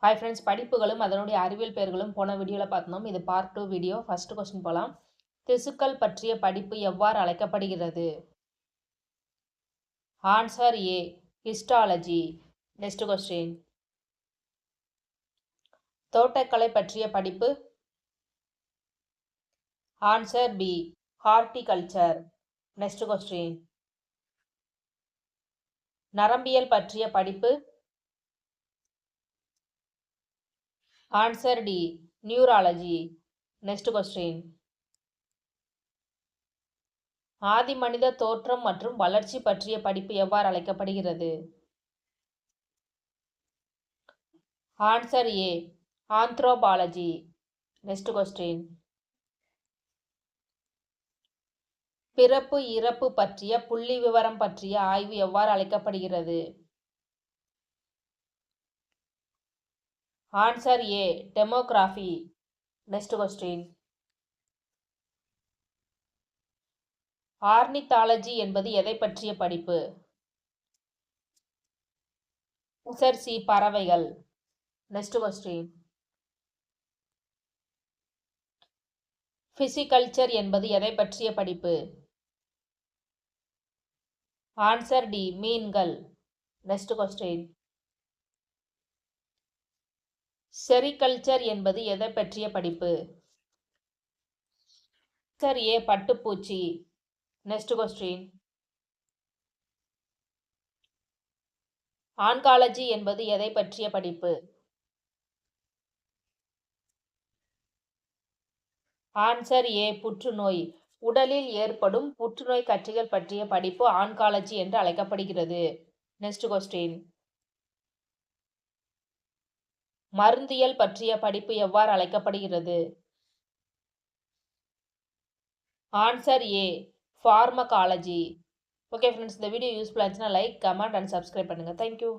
Hi friends, படிப்புகளும் அதனுடைய அறிவியல் பெயர்களும் போன வீடியோவில் பார்த்தோம். இது பார்ட் 2 வீடியோ. ஃபர்ஸ்ட் கொஸ்டின் போகலாம். திசுக்கள் பற்றிய படிப்பு எவ்வாறு அழைக்கப்படுகிறது? Answer A, histology. Next question. தோட்டக்கலை பற்றிய படிப்பு? Answer B, horticulture. Next question. நரம்பியல் பற்றிய படிப்பு? Answer D, neurology. Next question. ஆதி மனித தோற்றம் மற்றும் வளர்ச்சி பற்றிய படிப்பு எவ்வாறு அழைக்கப்படுகிறது? Answer A, anthropology. Next question. பிறப்பு இறப்பு பற்றிய புள்ளி விவரம் பற்றிய ஆய்வு எவ்வாறு அழைக்கப்படுகிறது? Answer A, demography. Next question. Ornithology என்பது எதை பற்றிய படிப்பு? ஆன்சர் சி, பறவைகள். Next question. பிசிகல்ச்சர் என்பது எதை பற்றிய படிப்பு? ஆன்சர் டி, மீன்கள். Next question. செரிகல்ச்சர் என்பது எதை பற்றிய படிப்பு? ஆன்சர் ஏ, பட்டுப்பூச்சி. Next question. ஆன்காலஜி என்பது எதை பற்றிய படிப்பு? ஆன்சர் ஏ, புற்றுநோய். உடலில் ஏற்படும் புற்றுநோய் கட்டிகள் பற்றிய படிப்பு ஆன்காலஜி என்று அழைக்கப்படுகிறது. Next question. மருந்தியல் பற்றிய படிப்பு எவ்வாறு அழைக்கப்படுகிறது? ஆன்சர் ஏ, ஃபார்மகாலஜி. ஓகே ஃப்ரெண்ட்ஸ், இந்த வீடியோ யூஸ்ஃபுல்லாக இருந்துச்சுன்னா லைக், கமெண்ட் அண்ட் சப்ஸ்கிரைப் பண்ணுங்கள். தேங்க்யூ.